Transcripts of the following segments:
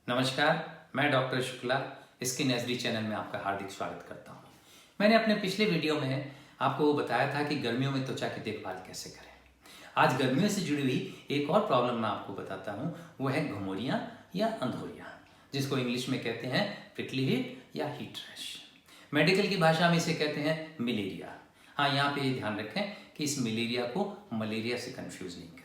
नमस्कार, मैं doctor Shukla skin SD channel में आपका हार्दिक स्वागत करता हूँ। मैंने अपने पिछले वीडियो में आपको बताया था कि गर्मियों में त्वचा की देखभाल कैसे करें। आज गर्मियों से जुड़ी हुई एक और प्रॉब्लम मैं आपको बताता हूँ, वो है घुंघोरियाँ या अंधोरियाँ, जिसको इंग्लिश में कहते हैं प्रिकली हीट या हीट रैश। मेडिकल की भाषा में इसे कहते हैं मलेरिया। हाँ, यहाँ पे ये ध्यान रखें कि इस मलेरिया को मलेरिया से कंफ्यूज नहीं करें।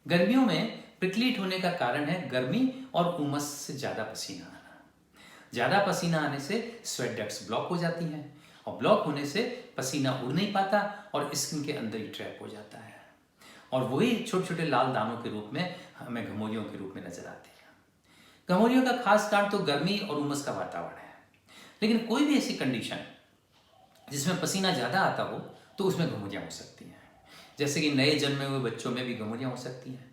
गर्मियों में प्रिकलीट होने का कारण है गर्मी और उमस से ज़्यादा पसीना आना। ज़्यादा पसीना आने से स्वेट डक्ट्स ब्लॉक हो जाती हैं और ब्लॉक होने से पसीना उड़ नहीं पाता और स्किन के अंदर ही ट्रैप हो जाता है और वही छोटे छोटे लाल दानों के रूप में हमें घुंघोरियों के रूप में नजर आते हैं। घुंघोरियों का खास कारण तो गर्मी और उमस का वातावरण है, लेकिन कोई भी ऐसी कंडीशन जिसमें पसीना ज़्यादा आता हो तो उसमें घुंघोरियाँ हो सकती हैं। जैसे कि नए जन्मे हुए बच्चों में भी घुंघोरियाँ हो सकती हैं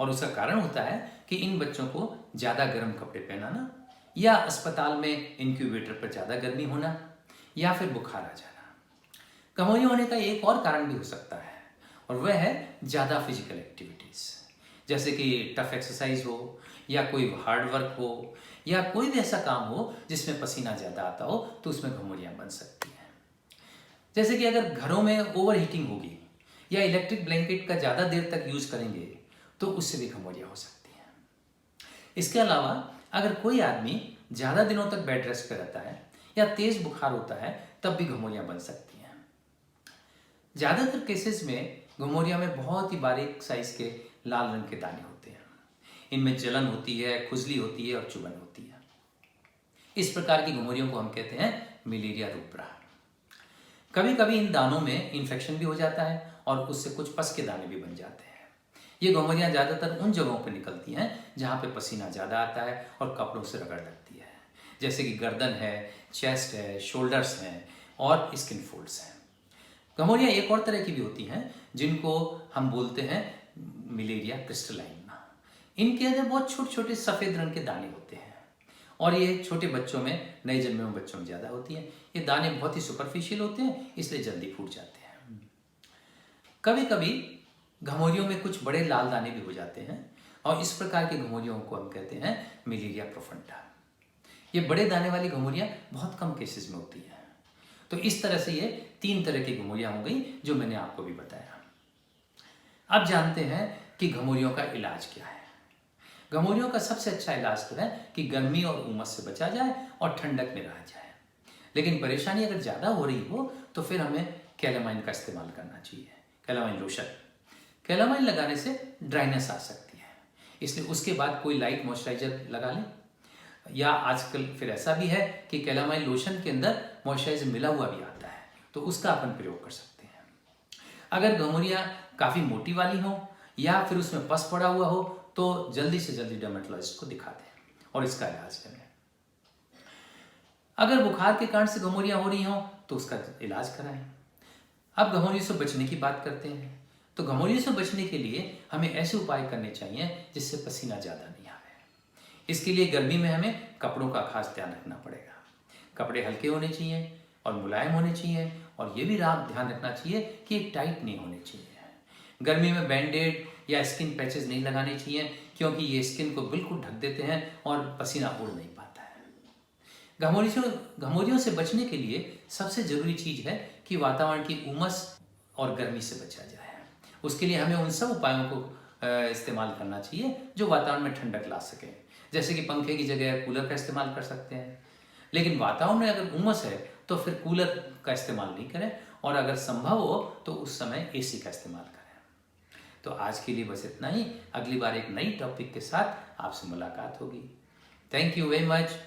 और उसका कारण होता है कि इन बच्चों को ज़्यादा गर्म कपड़े पहनाना या अस्पताल में इंक्यूबेटर पर ज़्यादा गर्मी होना या फिर बुखार आ जाना। घुंघोरियाँ होने का एक और कारण भी हो सकता है और वह है ज़्यादा फिजिकल एक्टिविटीज़, जैसे कि टफ एक्सरसाइज हो या कोई हार्ड वर्क हो या कोई भी ऐसा काम हो जिसमें पसीना ज़्यादा आता हो तो उसमें घुंघोरियाँ बन सकती हैं। जैसे कि अगर घरों में ओवर हीटिंग होगी या इलेक्ट्रिक ब्लैंकेट का ज़्यादा देर तक यूज़ करेंगे तो उससे भी घुंघोरियाँ हो सकती हैं। इसके अलावा अगर कोई आदमी ज़्यादा दिनों तक बेड रेस्ट पर रहता है या तेज़ बुखार होता है तब भी घुंघोरियाँ बन सकती हैं। ज़्यादातर केसेस में घुंघोरियाँ में बहुत ही बारीक साइज के लाल रंग के दाने होते हैं। इनमें जलन होती है, खुजली होती है और चुभन होती है। इस प्रकार की घुंघोरियों को हम कहते हैं मलेरिया रूब्रा। कभी कभी इन दानों में इन्फेक्शन भी हो जाता है और उससे कुछ पस के दाने भी बन जाते हैं। ये घुंघोरियाँ ज़्यादातर उन जगहों पर निकलती हैं जहाँ पे पसीना ज़्यादा आता है और कपड़ों से रगड़ लगती है, जैसे कि गर्दन है, चेस्ट है, शोल्डर्स हैं और स्किन फोल्ड्स हैं। घुंघोरियाँ एक और तरह की भी होती हैं जिनको हम बोलते हैं मलेरिया क्रिस्टलाइन। इनके अंदर बहुत छोटे छोटे सफ़ेद रंग के दाने होते हैं और ये छोटे बच्चों में, नए जन्मे हुए बच्चों में ज़्यादा होती है। ये दाने बहुत ही सुपरफिशियल होते हैं, इसलिए जल्दी फूट जाते हैं। कभी कभी घुंघोरियों में कुछ बड़े लाल दाने भी हो जाते हैं और इस प्रकार की घुंघोरियों को हम कहते हैं मलेरिया प्रोफंडा। ये बड़े दाने वाली घुंघोरियाँ बहुत कम केसेस में होती हैं। तो इस तरह से ये 3 तरह की घुंघोरियाँ हो गई जो मैंने आपको भी बताया। अब जानते हैं कि घुंघोरियों का इलाज क्या है। घुंघोरियों का सबसे अच्छा इलाज तो है कि गर्मी और उमस से बचा जाए और ठंडक में रहा जाए। लेकिन परेशानी अगर ज़्यादा हो रही हो तो फिर हमें कैलामाइन का इस्तेमाल करना चाहिए, कैलामाइन लोशन। कैलामाइन लगाने से ड्राइनेस आ सकती है, इसलिए उसके बाद कोई लाइट मॉइस्चराइजर लगा लें, या आजकल फिर ऐसा भी है कि कैलामाइन लोशन के अंदर मॉइस्चराइजर मिला हुआ भी आता है, तो उसका अपन प्रयोग कर सकते हैं। अगर घुंघोरियाँ काफ़ी मोटी वाली हो या फिर उसमें पस पड़ा हुआ हो तो जल्दी से जल्दी डर्मेटोलॉजिस्ट को दिखा दें और इसका इलाज करें। अगर बुखार के कारण से घुंघोरियाँ हो रही हों तो उसका इलाज कराएं। अब घुंघोरियों से बचने की बात करते हैं। तो घुंघोरियों से बचने के लिए हमें ऐसे उपाय करने चाहिए जिससे पसीना ज़्यादा नहीं आए। इसके लिए गर्मी में हमें कपड़ों का खास ध्यान रखना पड़ेगा। कपड़े हल्के होने चाहिए और मुलायम होने चाहिए और ये भी ध्यान रखना चाहिए कि टाइट नहीं होने चाहिए। गर्मी में बैंडेड या स्किन पैचेस नहीं लगाने चाहिए क्योंकि ये स्किन को बिल्कुल ढक देते हैं और पसीना उड़ नहीं पाता है। घुंघोरियों से बचने के लिए सबसे ज़रूरी चीज़ है कि वातावरण की उमस और गर्मी से बचा जाए। उसके लिए हमें उन सब उपायों को इस्तेमाल करना चाहिए जो वातावरण में ठंडक ला सके, जैसे कि पंखे की जगह कूलर का इस्तेमाल कर सकते हैं। लेकिन वातावरण में अगर उमस है तो फिर कूलर का इस्तेमाल नहीं करें और अगर संभव हो तो उस समय एसी का इस्तेमाल करें। तो आज के लिए बस इतना ही। अगली बार एक नई टॉपिक के साथ आपसे मुलाकात होगी। Thank you very much.